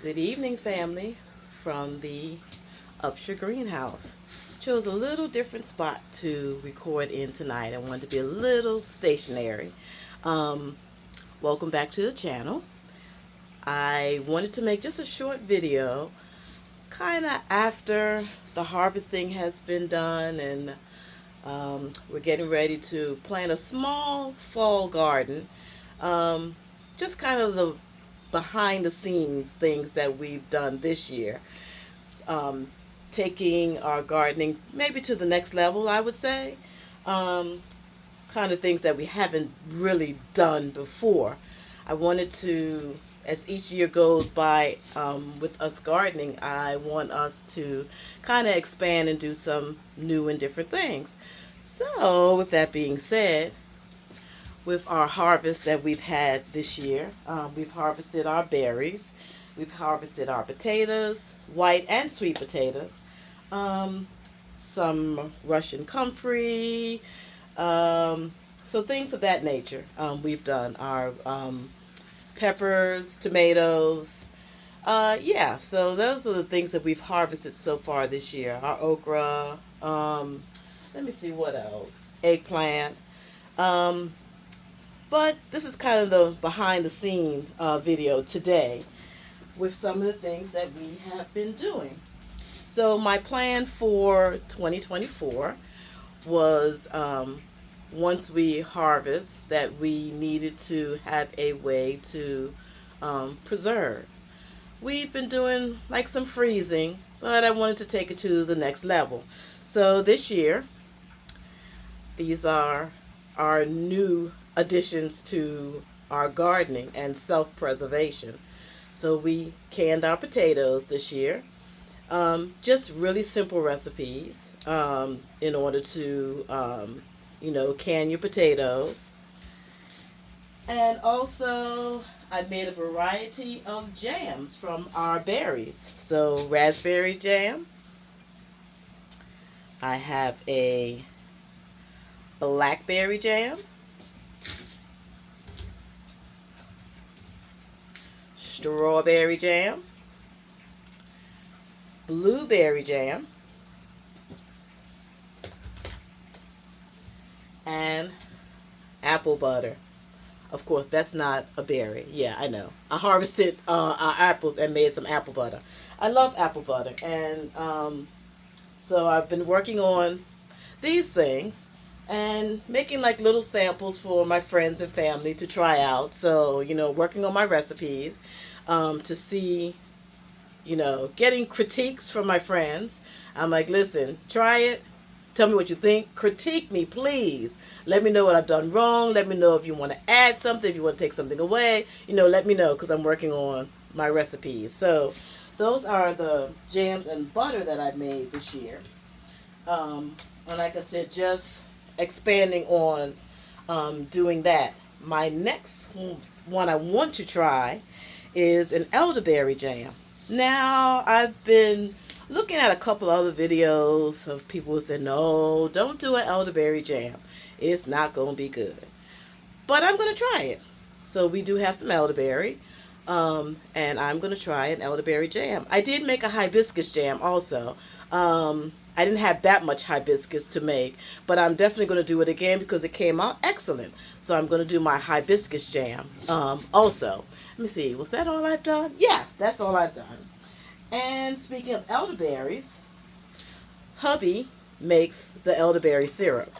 Good evening, family, from the Upshur Greenhouse. Chose a little different spot to record in tonight. I wanted to be a little stationary. Um, Welcome back to the channel. I wanted to make just a short video, kind of after the harvesting has been done and we're getting ready to plant a small fall garden. Um, just kind of the behind the scenes things that we've done this year. Um, Taking our gardening maybe to the next level, I would say. Um, Kind of things that we haven't really done before. I wanted to, as each year goes by with us gardening, I want us to kind of expand and do some new and different things. So, with that being said, with our harvest that we've had this year, we've harvested our berries, we've harvested our potatoes, white and sweet potatoes, um, some Russian comfrey, so things of that nature. We've done our peppers, tomatoes. Yeah, so those are the things that we've harvested so far this year. Our okra. Let me see what else. Eggplant. Um, but this is kind of the behind the scene video today with some of the things that we have been doing. So my plan for 2024 was once we harvest that we needed to have a way to preserve. We've been doing like some freezing, but I wanted to take it to the next level. So this year, these are our new additions to our gardening and self-preservation. So we canned our potatoes this year. Just really simple recipes in order to, can your potatoes. And also, I made a variety of jams from our berries. So, raspberry jam. I have a blackberry jam. Strawberry jam. Blueberry jam. And apple butter. Of course, that's not a berry. Yeah, I know. I harvested our apples and made some apple butter. I love apple butter. And so I've been working on these things and making like little samples for my friends and family to try out. So, working on my recipes to see, getting critiques from my friends. I'm like, listen, try it. Tell me what you think. Critique me, please. Let me know what I've done wrong. Let me know if you want to add something, if you want to take something away. Let me know because I'm working on my recipes. So those are the jams and butter that I made this year. And like I said, just expanding on doing that. My next one I want to try is an elderberry jam. Now, I've been looking at a couple other videos of people who said, no, don't do an elderberry jam. It's not going to be good. But I'm going to try it. So we do have some elderberry. And I'm going to try an elderberry jam. I did make a hibiscus jam also. I didn't have that much hibiscus to make, but I'm definitely going to do it again because it came out excellent. So I'm going to do my hibiscus jam also. Let me see, was that all I've done? Yeah, that's all I've done. And speaking of elderberries, hubby makes the elderberry syrup.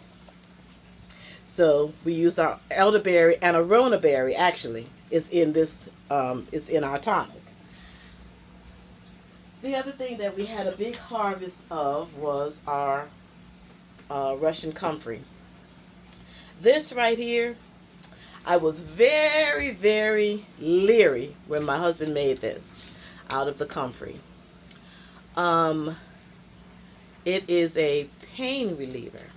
So we use our elderberry and arona berry actually is in this is in our tonic. The other thing that we had a big harvest of was our Russian comfrey. This right here, I was very, very leery when my husband made this out of the comfrey. It is a pain reliever.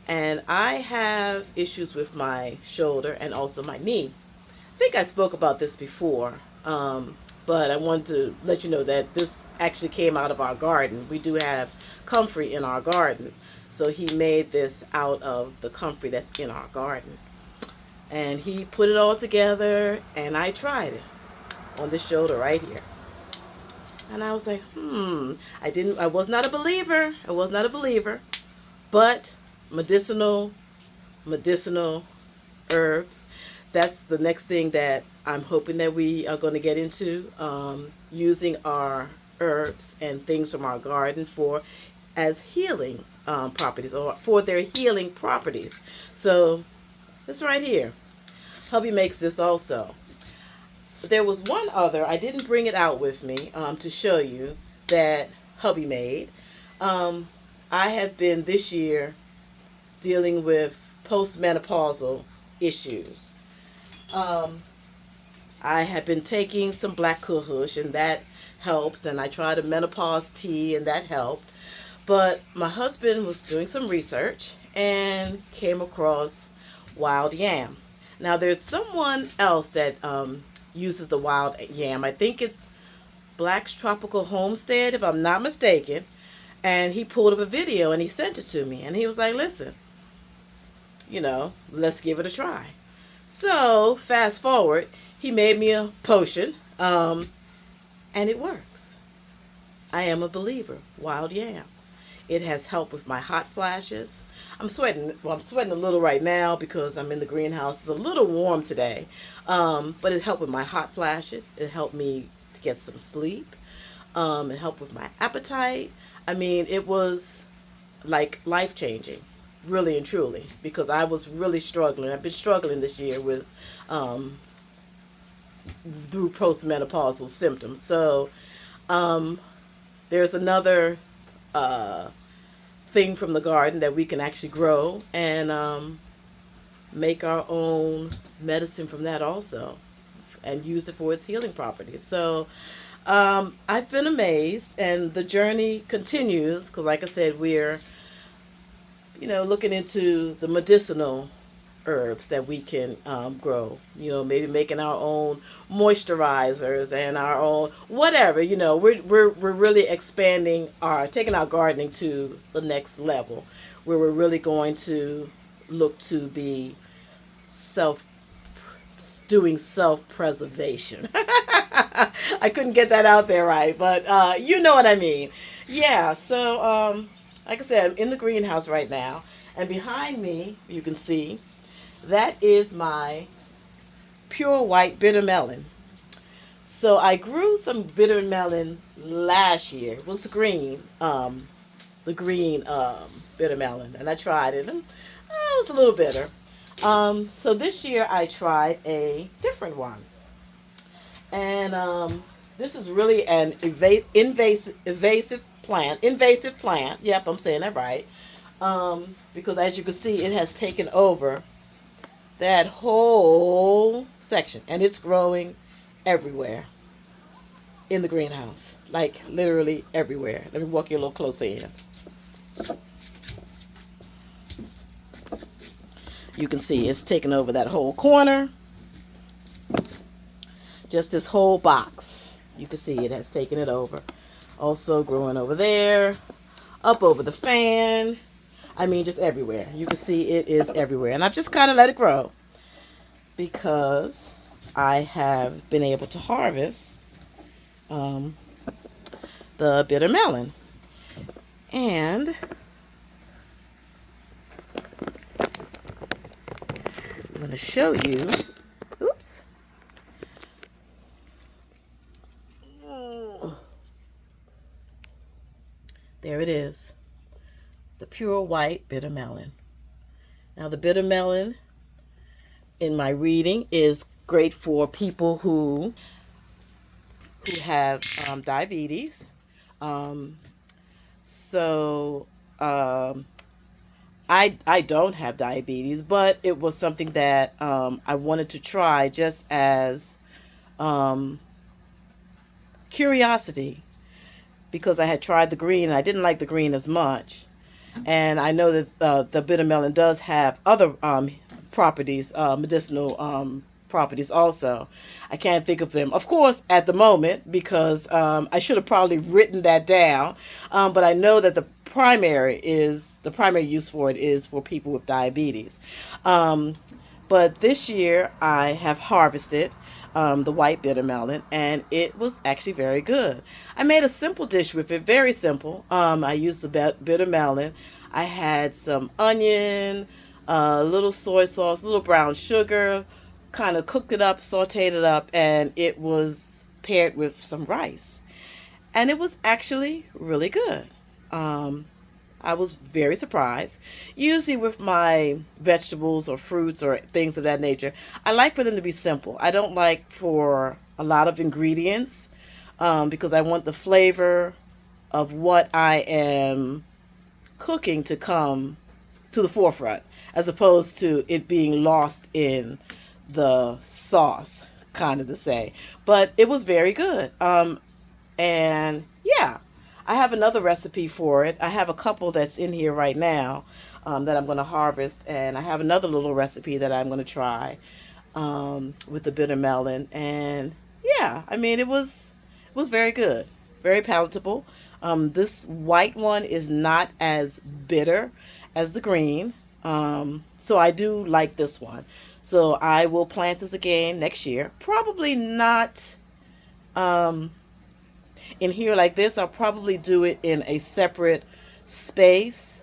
And I have issues with my shoulder and also my knee. I think I spoke about this before. But I wanted to let you know that this actually came out of our garden. We do have comfrey in our garden. So he made this out of the comfrey that's in our garden. And he put it all together and I tried it on this shoulder right here. And I was like, I was not a believer. I was not a believer. But medicinal herbs. That's the next thing that I'm hoping that we are going to get into, using our herbs and things from our garden for as healing properties, or for their healing properties. So this right here, hubby makes this also. There was one other, I didn't bring it out with me to show you, that hubby made. Um, I have been this year dealing with postmenopausal issues. Um, I have been taking some black kuhush, and that helps, and I tried a menopause tea, and that helped. But my husband was doing some research and came across wild yam. Now, there's someone else that uses the wild yam. I think it's Black's Tropical Homestead, if I'm not mistaken. And he pulled up a video and he sent it to me. And he was like, listen, let's give it a try. So, fast forward, he made me a potion, and it works. I am a believer. Wild yam. It has helped with my hot flashes. I'm sweating. Well, I'm sweating a little right now because I'm in the greenhouse. It's a little warm today, but it helped with my hot flashes. It helped me to get some sleep. It helped with my appetite. I mean, it was like life changing, really and truly, because I was really struggling. I've been struggling this year with through postmenopausal symptoms. So there's another thing from the garden that we can actually grow and make our own medicine from that also, and use it for its healing properties. So I've been amazed, and the journey continues because, like I said, we're looking into the medicinal herbs that we can grow. Maybe making our own moisturizers and our own whatever. We're really expanding taking our gardening to the next level, where we're really going to look to be self doing self preservation. I couldn't get that out there right, but you know what I mean. Yeah. So like I said, I'm in the greenhouse right now, and behind me you can see that is my pure white bitter melon. So I grew some bitter melon last year. It was the green bitter melon, and I tried it, and it was a little bitter. So this year I tried a different one, and this is really an invasive plant. Invasive plant. Yep, I'm saying that right. Because as you can see, it has taken over that whole section, and it's growing everywhere in the greenhouse, like literally everywhere. Let me walk you a little closer in. You can see it's taken over that whole corner, just this whole box. You can see it has taken it over. Also growing over there, up over the fan. I mean, just everywhere. You can see it is everywhere. And I've just kind of let it grow because I have been able to harvest the bitter melon. And I'm going to show you. Oops. There it is. The pure white bitter melon. Now, the bitter melon, in my reading, is great for people who have diabetes. So I don't have diabetes, but it was something that I wanted to try just as curiosity, because I had tried the green and I didn't like the green as much. And I know that the bitter melon does have other properties, medicinal properties also. I can't think of them, of course, at the moment, because I should have probably written that down. But I know that the primary use for it is for people with diabetes. But this year I have harvested the white bitter melon, and it was actually very good. I made a simple dish with it, very simple. I used the bitter melon. I had some onion, a little soy sauce, a little brown sugar, kind of cooked it up, sauteed it up, and it was paired with some rice. And it was actually really good. Um, I was very surprised. Usually, with my vegetables or fruits or things of that nature, I like for them to be simple. I don't like for a lot of ingredients because I want the flavor of what I am cooking to come to the forefront, as opposed to it being lost in the sauce, kind of to say. But it was very good. And yeah, I have another recipe for it. I have a couple that's in here right now that I'm going to harvest, and I have another little recipe that I'm going to try with the bitter melon. And yeah, I mean it was very good, very palatable. This white one is not as bitter as the green, so I do like this one. So I will plant this again next year. Probably not. Um, in here like this. I'll probably do it in a separate space.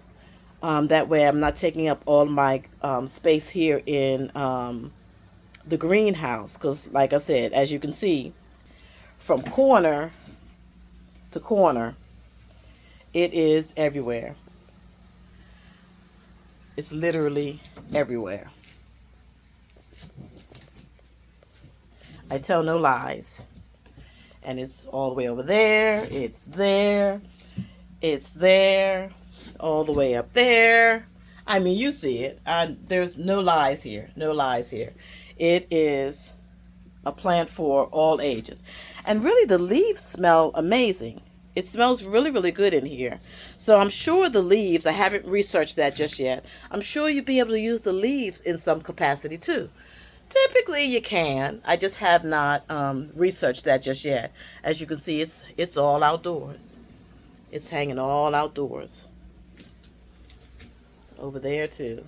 That way I'm not taking up all my space here in the greenhouse. Because like I said, as you can see, from corner to corner, it is everywhere. It's literally everywhere. I tell no lies. And it's all the way over there. It's there. It's there. All the way up there. I mean, you see it. There's no lies here. No lies here. It is a plant for all ages. And really, the leaves smell amazing. It smells really, really good in here. So I'm sure the leaves, I haven't researched that just yet. I'm sure you'd be able to use the leaves in some capacity too. Typically, you can. I just have not researched that just yet. As you can see, it's all outdoors. It's hanging all outdoors. Over there too.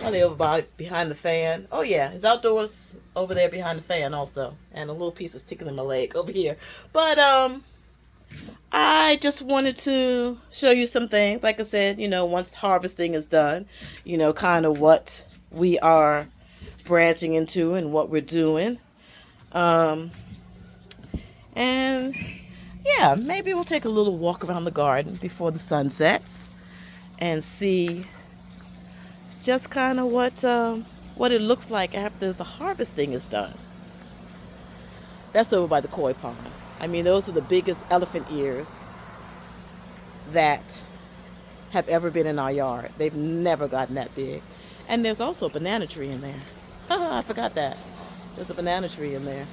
Are they over behind the fan? Oh yeah, it's outdoors over there behind the fan also. And a little piece is tickling my leg over here. But I just wanted to show you some things. Like I said, once harvesting is done, kind of what we are branching into and what we're doing. Um, and yeah, maybe we'll take a little walk around the garden before the sun sets and see just kind of what it looks like after the harvesting is done. That's over by the koi pond. I mean, those are the biggest elephant ears that have ever been in our yard. They've never gotten that big. And there's also a banana tree in there. I forgot that. There's a banana tree in there.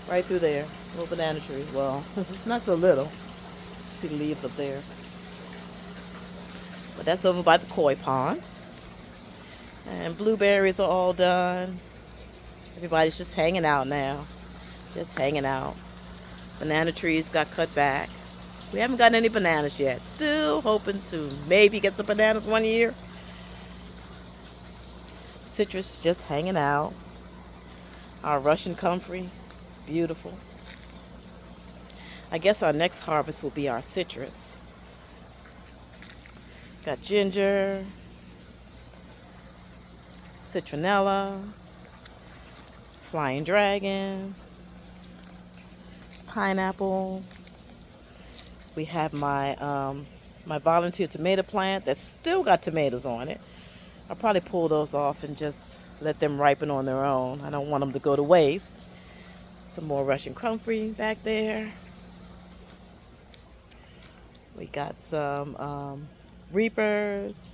Right through there. Little banana tree. Well, it's not so little. See the leaves up there. But that's over by the koi pond. And blueberries are all done. Everybody's just hanging out now. Just hanging out. Banana trees got cut back. We haven't gotten any bananas yet. Still hoping to maybe get some bananas one year. Citrus just hanging out. Our Russian comfrey. It's beautiful. I guess our next harvest will be our citrus. Got ginger, citronella, flying dragon, pineapple. We have my volunteer tomato plant that's still got tomatoes on it. I'll probably pull those off and just let them ripen on their own. I don't want them to go to waste. Some more Russian comfrey back there. We got some reapers,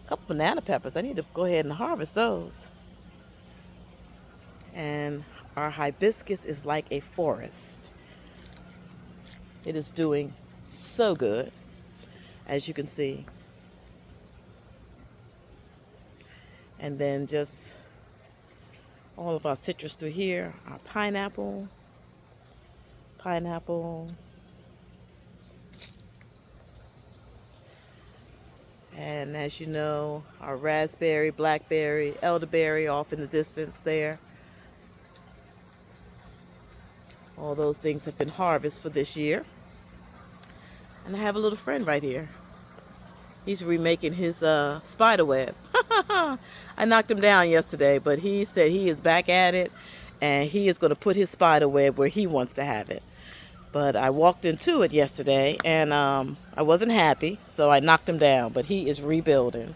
a couple banana peppers. I need to go ahead and harvest those. And our hibiscus is like a forest. It is doing so good, as you can see. And then just all of our citrus through here. Our pineapple. And as you know, our raspberry, blackberry, elderberry off in the distance there. All those things have been harvested for this year. And I have a little friend right here. He's remaking his spider web. I knocked him down yesterday, but he said he is back at it, and he is going to put his spider web where he wants to have it. But I walked into it yesterday, and I wasn't happy, so I knocked him down. But he is rebuilding.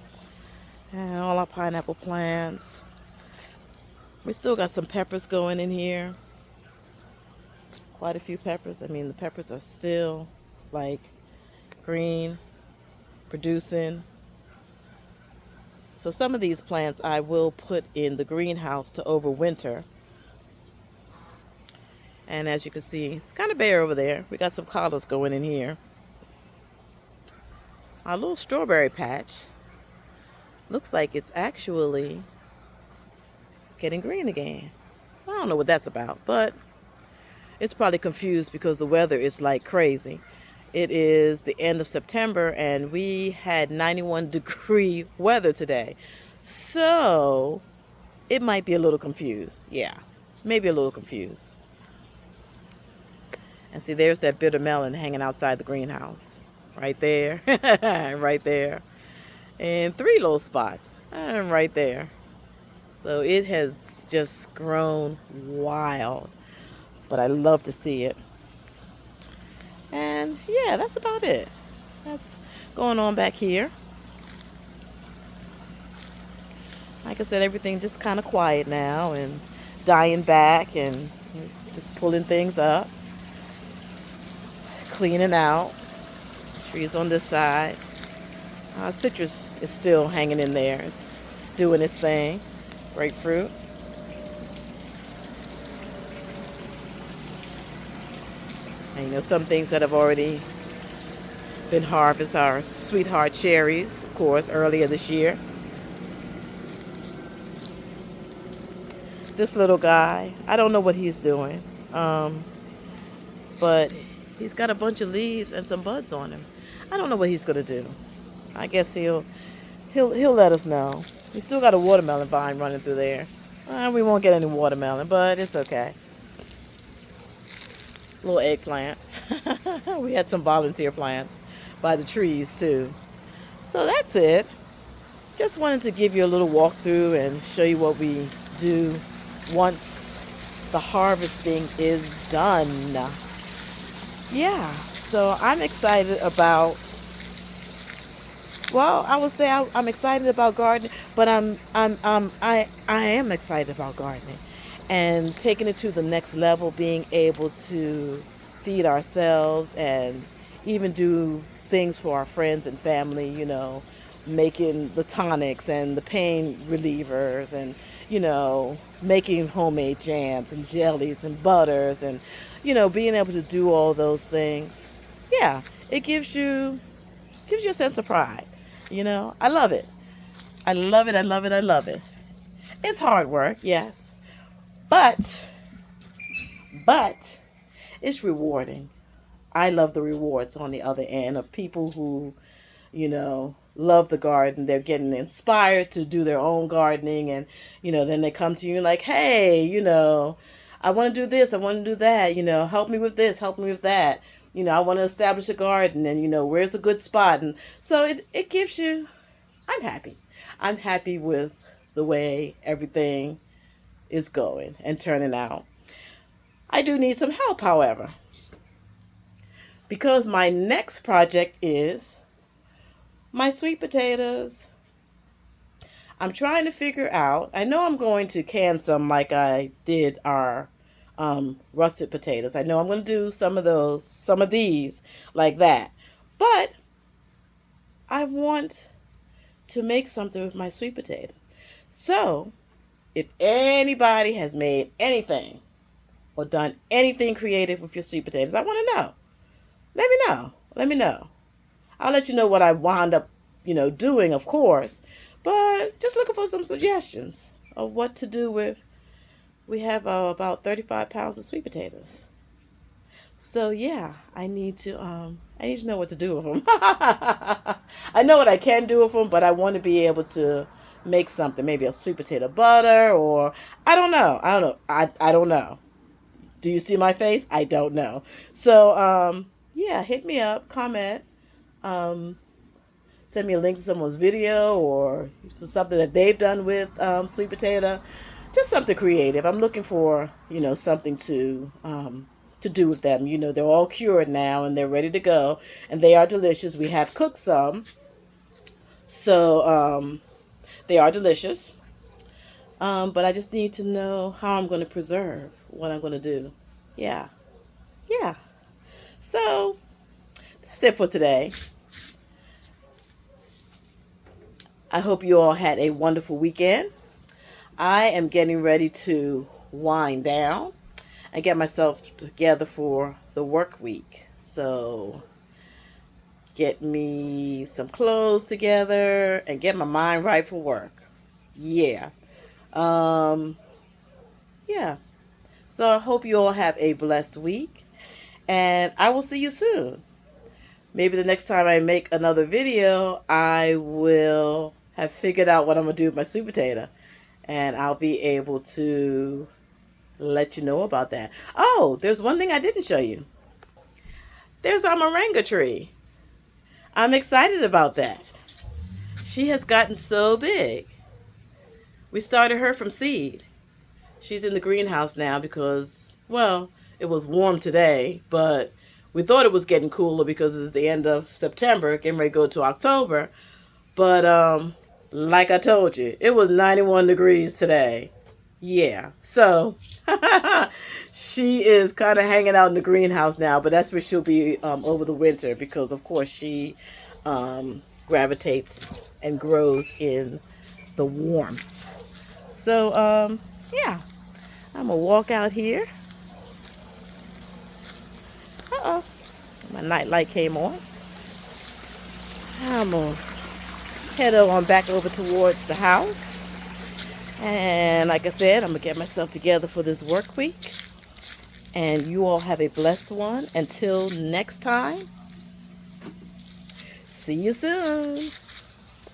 And all our pineapple plants. We still got some peppers going in here. Quite a few peppers. I mean, the peppers are still like green, producing. So some of these plants I will put in the greenhouse to overwinter. And as you can see, it's kind of bare over there. We got some collards going in here. Our little strawberry patch looks like it's actually getting green again. I don't know what that's about, but it's probably confused because the weather is like crazy. It is the end of September and we had 91-degree weather today. So it might be a little confused. Yeah, maybe a little confused. And see, there's that bitter melon hanging outside the greenhouse. Right there. Right there. And 3 little spots. And right there. So it has just grown wild. But I love to see it. And yeah, that's about it. That's going on back here. Like I said, everything just kind of quiet now and dying back and just pulling things up. Cleaning out. Trees on this side. Citrus is still hanging in there. It's doing its thing. Grapefruit. And you know, some things that have already been harvested are sweetheart cherries, of course, earlier this year. This little guy, I don't know what he's doing, but he's got a bunch of leaves and some buds on him. I don't know what he's gonna do. I guess he'll let us know. We still got a watermelon vine running through there. We won't get any watermelon, but it's okay. Little eggplant. We had some volunteer plants by the trees too. So that's it. Just wanted to give you a little walkthrough and show you what we do once the harvesting is done. Yeah, so I'm excited about, well, I would say I'm excited about gardening, but I am excited about gardening and taking it to the next level, being able to feed ourselves and even do things for our friends and family, you know, making the tonics and the pain relievers and, you know, making homemade jams and jellies and butters and, you know, being able to do all those things. Yeah, it gives you a sense of pride. You know, I love it. I love it. I love it. I love it. It's hard work, yes, but it's rewarding. I love the rewards on the other end of people who, you know, love the garden. They're getting inspired to do their own gardening, and you know, then they come to you like, hey, you know, I want to do this, I want to do that, you know, help me with this, help me with that. You know, I want to establish a garden, and you know, where's a good spot? And so it gives you, I'm happy. I'm happy with the way everything is going and turning out. I do need some help, however, because my next project is my sweet potatoes. I'm trying to figure out, I know I'm going to can some like I did our russet potatoes. I know I'm going to do some of these like that. But I want to make something with my sweet potato. So, if anybody has made anything or done anything creative with your sweet potatoes, I want to know. Let me know. Let me know. I'll let you know what I wound up, you know, doing, of course. But just looking for some suggestions of what to do with. We have about 35 pounds of sweet potatoes. So yeah, I need to know what to do with them. I know what I can do with them, but I want to be able to make something, maybe a sweet potato butter, or I don't know. I don't know. Do you see my face? I don't know. So, yeah, hit me up, comment, um, send me a link to someone's video or something that they've done with sweet potato. Just something creative. I'm looking for, something to do with them. They're all cured now and they're ready to go, and they are delicious. We have cooked some, so they are delicious. But I just need to know how I'm going to preserve what I'm going to do. Yeah, yeah. So that's it for today. I hope you all had a wonderful weekend. I am getting ready to wind down and get myself together for the work week. So get me some clothes together and get my mind right for work. Yeah. Um, yeah. So I hope you all have a blessed week, and I will see you soon. Maybe the next time I make another video, I will have figured out what I'm going to do with my sweet potato, and I'll be able to let you know about that. Oh, there's one thing I didn't show you. There's our moringa tree. I'm excited about that. She has gotten so big. We started her from seed. She's in the greenhouse now because, well, it was warm today, but we thought it was getting cooler because it's the end of September, getting ready to go to October. But like I told you, it was 91 degrees today. Yeah, so she is kind of hanging out in the greenhouse now, but that's where she'll be over the winter because, of course, she gravitates and grows in the warm. So, yeah, I'm going to walk out here. Uh-oh, my night light came on. I'm going to head on back over towards the house. And like I said, I'm going to get myself together for this work week. And you all have a blessed one. Until next time, see you soon.